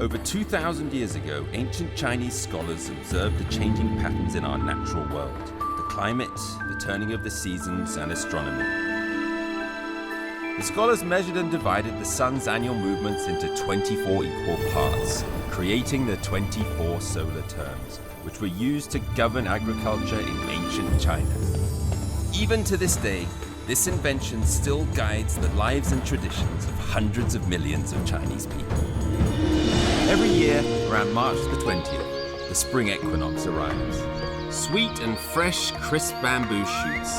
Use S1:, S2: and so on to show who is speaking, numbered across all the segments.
S1: Over 2,000 years ago, ancient Chinese scholars observed the changing patterns in our natural world, the climate, the turning of the seasons, and astronomy. The scholars measured and divided the sun's annual movements into 24 equal parts, creating the 24 solar terms, which were used to govern agriculture in ancient China. Even to this day, this invention still guides the lives and traditions of hundreds of millions of Chinese people. Every year, around March the 20th, the spring equinox arrives. Sweet and fresh, crisp bamboo shoots,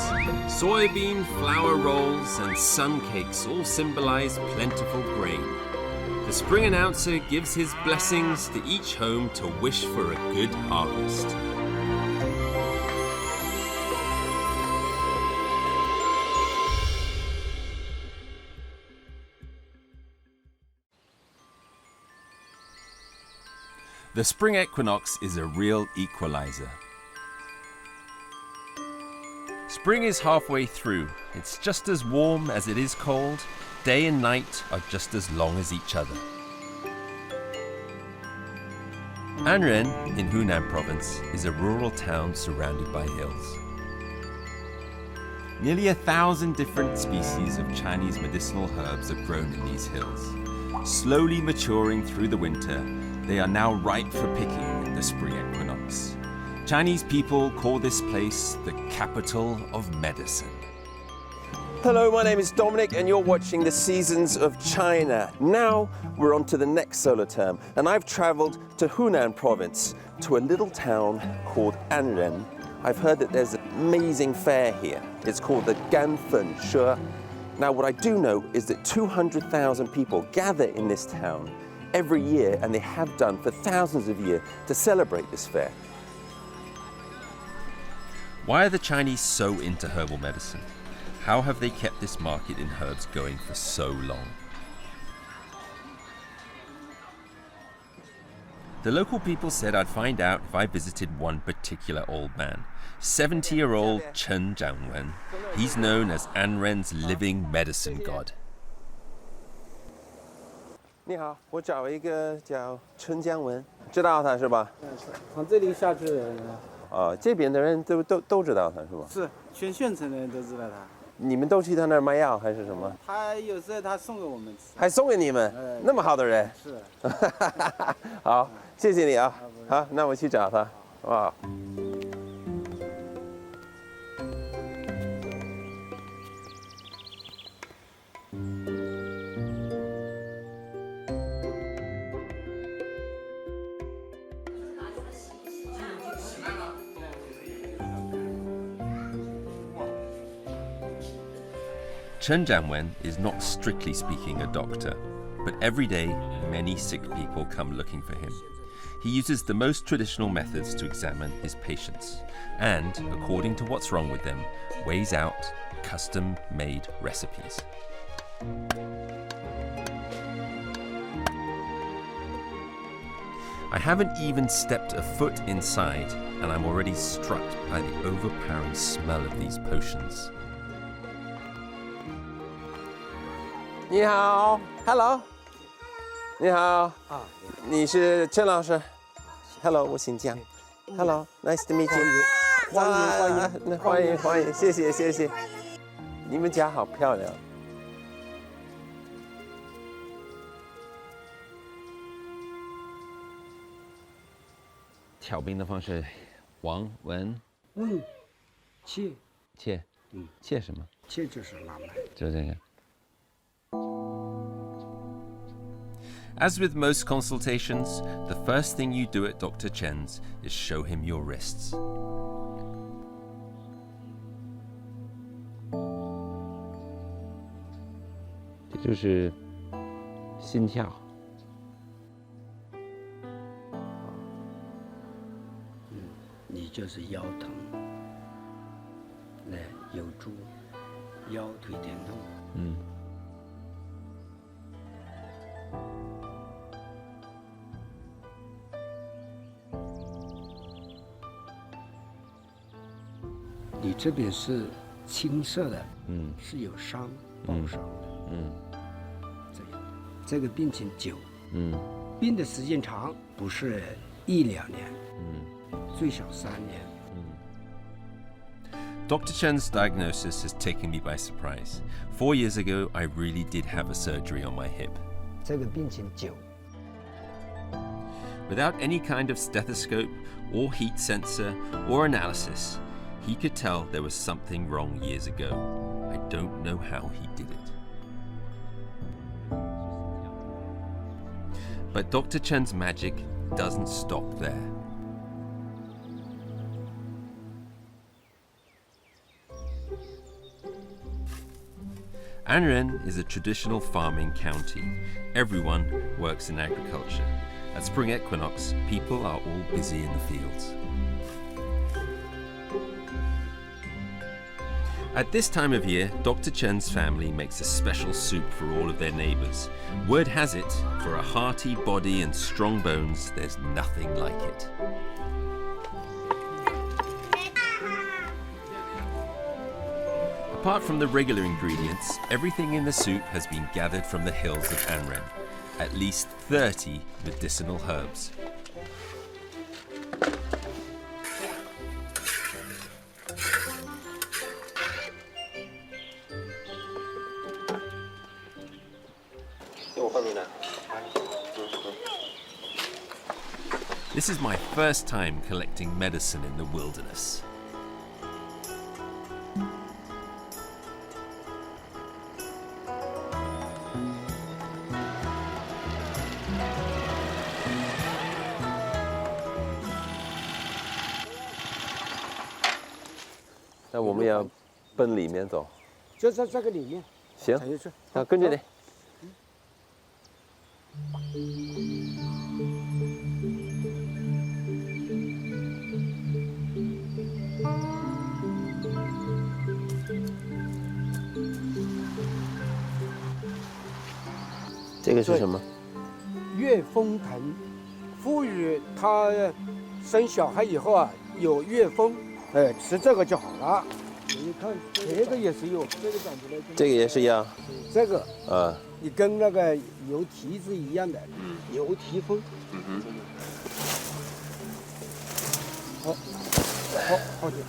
S1: soybean flour rolls, and sun cakes all symbolize plentiful grain. The spring announcer gives his blessings to each home to wish for a good harvest. The spring equinox is a real equalizer. Spring is halfway through. It's just as warm as it is cold. Day and night are just as long as each other. Anren, in Hunan province, is a rural town surrounded by hills. Nearly 1,000 different species of Chinese medicinal herbs are grown in these hills. Slowly maturing through the winter, they are now ripe for picking in the spring equinox. Chinese people call this place the capital of medicine. Hello, my name is Dominic and you're watching the Seasons of China. Now we're on to the next solar term and I've traveled to Hunan province to a little town called Anren. I've heard that there's an amazing fair here. It's called the Ganfen She. Now what I do know is that 200,000 people gather in this town every year, and they have done for thousands of years to celebrate this fair. Why are the Chinese so into herbal medicine? How have they kept this market in herbs going for so long? The local people said I'd find out if I visited one particular old man, 70-year-old Chen Zhangwen. He's known as Anren's living medicine god. 你好，我找一个叫陈江文，知道他是吧？
S2: 从这里下去的人。
S1: 哦，这边的人都知道他是吧？
S2: 是，全县城的人都知道他。
S1: 你们都去他那儿卖药还是什么？
S2: 他有时候他送给我们吃。
S1: 还送给你们？那么好的人。
S2: 是。
S1: 好，谢谢你啊。好，那我去找他，好不好？ Chen Zhangwen is not strictly speaking a doctor, but every day many sick people come looking for him. He uses the most traditional methods to examine his patients and, according to what's wrong with them, weighs out custom-made recipes. I haven't even stepped a foot inside and I'm already struck by the overpowering smell of these potions. 你好 ，Hello， 你好啊，你是陈老师 ，Hello， 我姓姜 ，Hello，nice to meet you， 欢迎，谢谢，你们家好漂亮。调兵的方式，王文，
S2: 切，
S1: 切什么？
S2: 切就是辣麦，
S1: 就这个。 As with most consultations, the first thing you do at Dr. Chen's is show him your wrists. This is heart.
S2: 你就是腰疼，来有助腰腿疼痛。你这边是青色的，是有伤，爆伤的，这样，这个病情久，病的时间长，不是1-2年，最少3年。
S1: Dr. Chen's diagnosis has taken me by surprise. 4 years ago, I really did have a surgery on my hip.
S2: 这个病情久，
S1: Without any kind of stethoscope or heat sensor or analysis, he could tell there was something wrong years ago. I don't know how he did it. But Dr. Chen's magic doesn't stop there. Anren is a traditional farming county. Everyone works in agriculture. At spring equinox, people are all busy in the fields. At this time of year, Dr. Chen's family makes a special soup for all of their neighbors. Word has it, for a hearty body and strong bones, there's nothing like it. Apart from the regular ingredients, everything in the soup has been gathered from the hills of Anren. At least 30 medicinal herbs. This is my first time collecting medicine in the wilderness.
S3: 那我们要奔里面走，
S2: 就在这个里面。
S3: 行，
S2: 踩进去。
S3: 那跟着你。这个是什么？
S2: 月风藤，赋予它生小孩以后啊有月风，吃这个就好了。你看这个也是有，这个长出来。
S3: 这个也是一样。
S2: 这个
S3: 啊，
S2: 你跟那个牛蹄子一样的，牛蹄风。好点。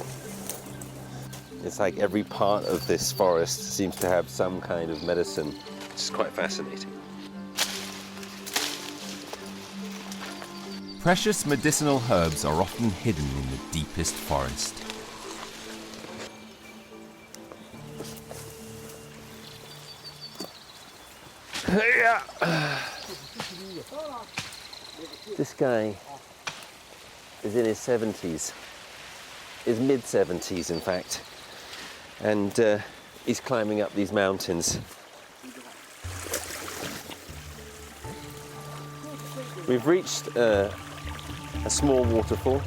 S3: It's like every part of this forest seems to have some kind of medicine. It's quite fascinating.
S1: Precious medicinal herbs are often hidden in the deepest forest.
S3: This guy is in his 70s, his mid-70s in fact, and he's climbing up these mountains. We've reached a small waterfall,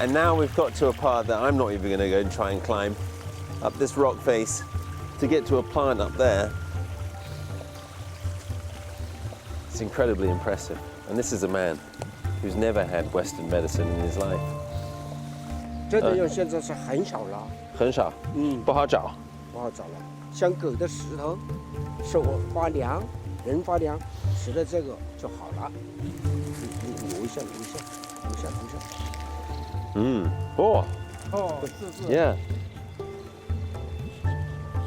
S3: and now we've got to a part that I'm not even going to go and try and climb up this rock face to get to a plant up there. It's incredibly impressive, and this is a man who's never had Western medicine in his life.
S2: 这个药现在是很少了，
S3: 很少，不好找。
S2: 不好找了。像狗的石头，手发凉，人发凉，吃了这个就好了。你留一下。是。
S3: Yeah.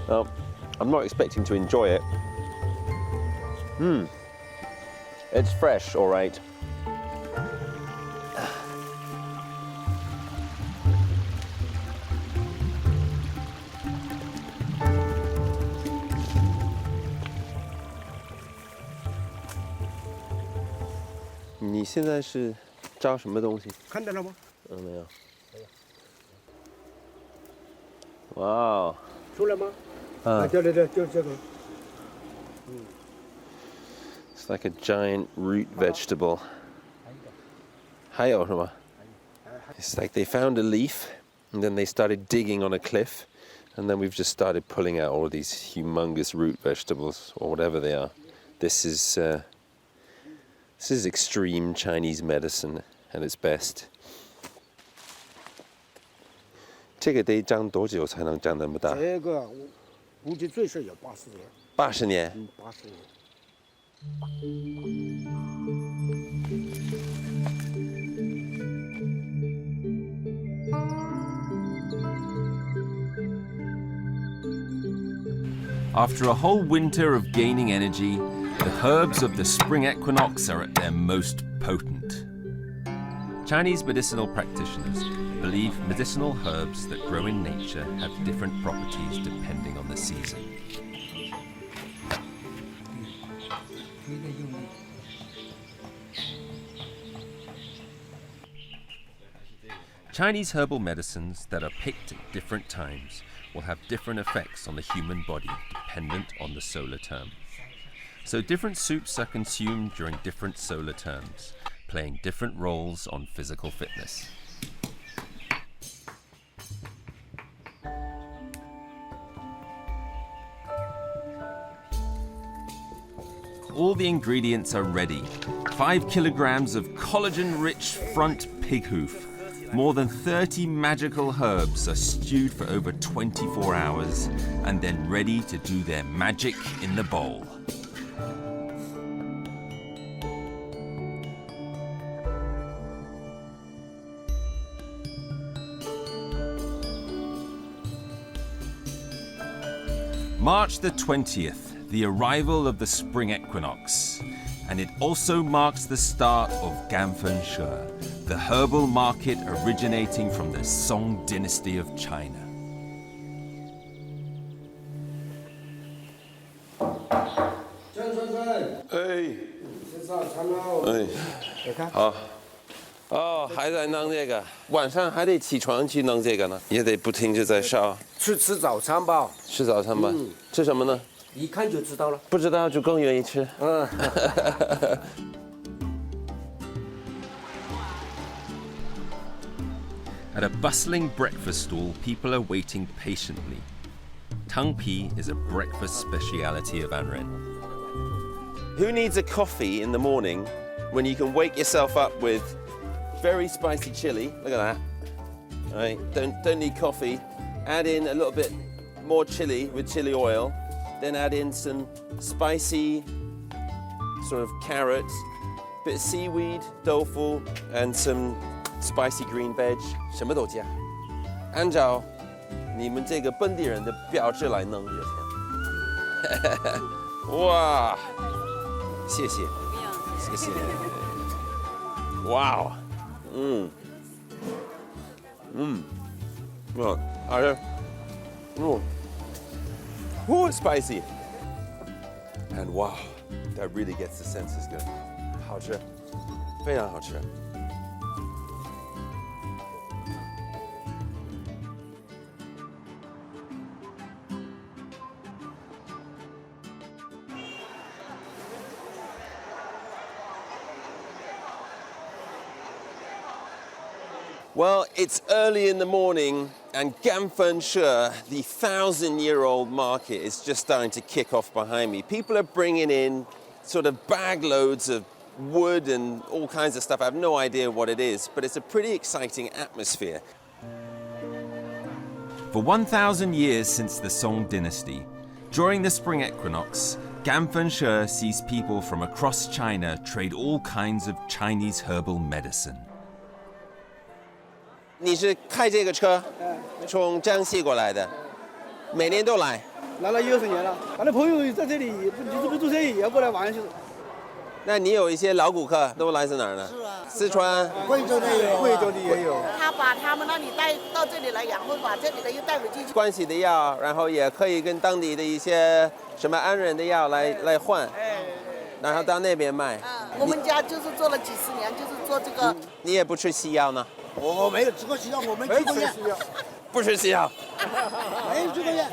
S3: Well, I'm not expecting to enjoy it. It's fresh, all right. You 现在是招什么东西？
S2: 看到了吗？
S3: 没有。哇，
S2: 出来吗？
S3: 啊，
S2: 对，就是这个。
S3: It's like a giant root vegetable. 还有什么？ It's like they found a leaf, and then they started digging on a cliff, and then we've just started pulling out all of these humongous root vegetables, or whatever they are. This is extreme Chinese medicine at its best. 这个得长多久才能长那么大？
S2: 这个我估计最少有80年。
S3: 80年。
S2: 80年。
S1: After a whole winter of gaining energy, the herbs of the spring equinox are at their most potent. Chinese medicinal practitioners believe medicinal herbs that grow in nature have different properties depending on the season. Chinese herbal medicines that are picked at different times will have different effects on the human body dependent on the solar term. So different soups are consumed during different solar terms, playing different roles on physical fitness. All the ingredients are ready. 5 kilograms of collagen-rich front pig hoof. More than 30 magical herbs are stewed for over 24 hours and then ready to do their magic in the bowl. March the 20th, the arrival of the spring equinox, and it also marks the start of Ganfen She, the herbal market originating from the Song dynasty of China.
S3: Oh, 还在弄这个，晚上还得起床去弄这个呢，也得不停地在烧。
S2: 去吃早餐吧。
S3: 吃早餐吧，吃什么呢？
S2: 一看就知道了。
S3: 不知道就更愿意吃。
S1: At a bustling breakfast stall, people are waiting patiently. Tung pi is a breakfast speciality of Anren.
S3: Who needs a coffee in the morning when you can wake yourself up with very spicy chili? Look at that. All right, don't need coffee. Add in a little bit more chili with chili oil. Then add in some spicy sort of carrots, bit of seaweed, tofu, and some spicy green veg. 什么都加，按照你们这个本地人的标志来弄就行。哇，谢谢，谢谢。哇，好吃，spicy. And wow, that really gets the senses good. 好吃，非常好吃。Well, it's early in the morning and Ganfen She, the 1,000-year-old market, is just starting to kick off behind me. People are bringing in sort of bag loads of wood and all kinds of stuff. I have no idea what it is, but it's a pretty exciting atmosphere.
S1: For 1,000 years since the Song dynasty, during the spring equinox, Ganfen She sees people from across China trade all kinds of Chinese herbal medicine.
S3: 你是开这个车，从江西过来的，每年都来。
S4: 来了20年了，俺的朋友在这里，就是不做生意，也过来玩就是。
S3: 那你有一些老顾客都来自哪儿呢？
S4: 是啊，
S3: 四川、
S4: 贵州的也有，
S2: 贵州的也有。
S5: 他把他们那里带到这里来养活，把这里的又带回去。
S3: 关系的药，然后也可以跟当地的一些什么安人的药来换，然后到那边卖。
S5: 我们家就是做了几十年，就是做这个。
S3: 你也不吃西药呢？
S4: 我没有吃过西药，我们去过院，
S3: 不吃西药。
S4: 没有去过院。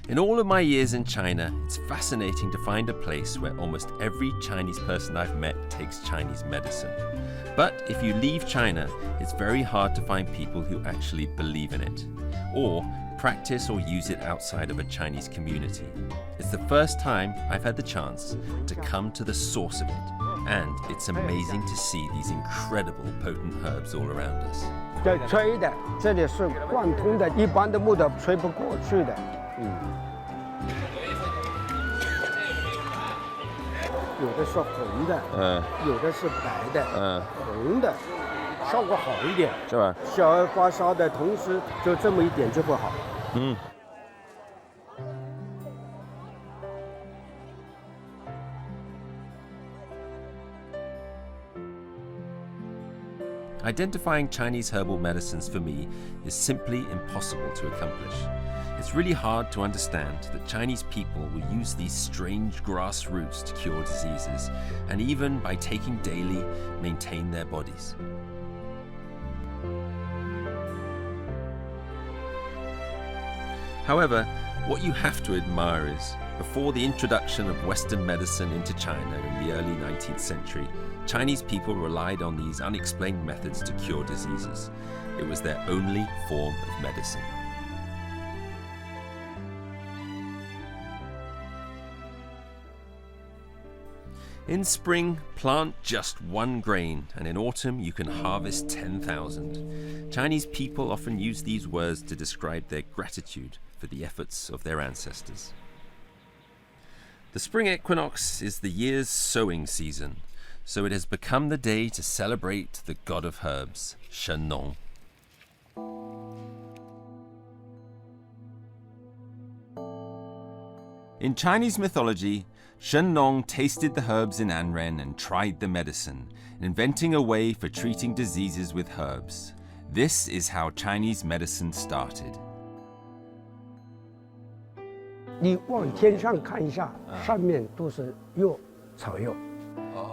S1: In all of my years in China, it's fascinating to find a place where almost every Chinese person I've met takes Chinese medicine. But if you leave China, it's very hard to find people who actually believe in it, or practice or use it outside of a Chinese community. It's the first time I've had the chance to come to the source of it, and it's amazing to see these incredible potent herbs all around us.
S2: 对，吹的，这里是贯通的，一般的木头吹不过去的。有的是红的，有的是白的，红的效果好一点，
S3: 是吧？
S2: 小发烧的同时就这么一点就不好。
S1: Identifying Chinese herbal medicines for me is simply impossible to accomplish. It's really hard to understand that Chinese people will use these strange grass roots to cure diseases, and even by taking daily, maintain their bodies. However, what you have to admire is, before the introduction of Western medicine into China in the early 19th century, Chinese people relied on these unexplained methods to cure diseases. It was their only form of medicine. In spring, plant just one grain, and in autumn you can harvest 10,000. Chinese people often use these words to describe their gratitude for the efforts of their ancestors. The spring equinox is the year's sowing season, so it has become the day to celebrate the god of herbs, Shen. In Chinese mythology, Shen tasted the herbs in Anren and tried the medicine, inventing a way for treating diseases with herbs. This is how Chinese medicine started.
S2: 你往天上看一下，上面都是药草药，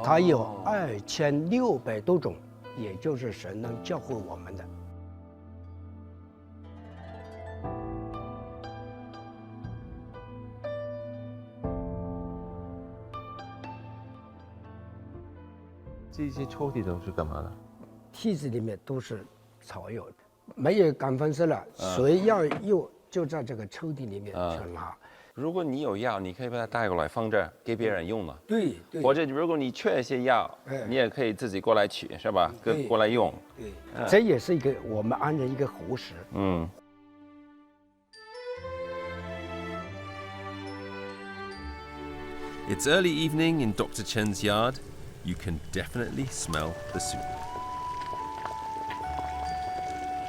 S2: 它有2600多种，也就是神能教会我们的。
S3: 这些抽屉都是干嘛的？
S2: 屉子里面都是草药，没有敢分色了，谁要药就在这个抽屉里面去拿。
S3: 如果你有药，你可以把它带过来放这儿给别人用嘛。
S2: 对对。
S3: 或者如果你缺一些药，你也可以自己过来取，是吧？过来用。
S2: 对，这也是一个我们安人一个活食。
S1: It's early evening in Dr. Chen's yard. You can definitely smell the soup.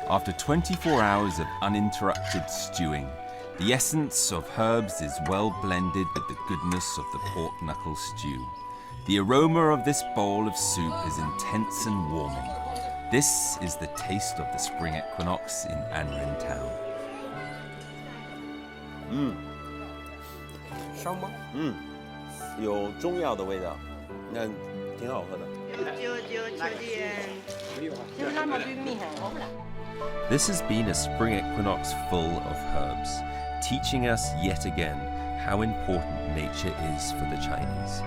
S1: After 24 hours of uninterrupted stewing, the essence of herbs is well blended with the goodness of the pork knuckle stew. The aroma of this bowl of soup is intense and warming. This is the taste of the spring equinox in Anren town.
S2: 香吗？
S3: 有中药的味道，那挺好喝的。
S1: This has been a spring equinox full of herbs, teaching us yet again how important nature is for the Chinese.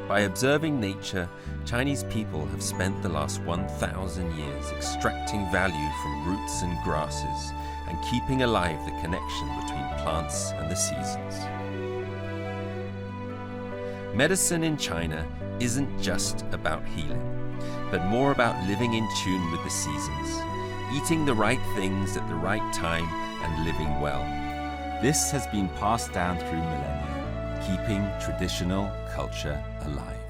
S1: By observing nature, Chinese people have spent the last 1,000 years extracting value from roots and grasses and keeping alive the connection between plants and the seasons. Medicine in China isn't just about healing, but more about living in tune with the seasons, eating the right things at the right time and living well. This has been passed down through millennia, keeping traditional culture alive.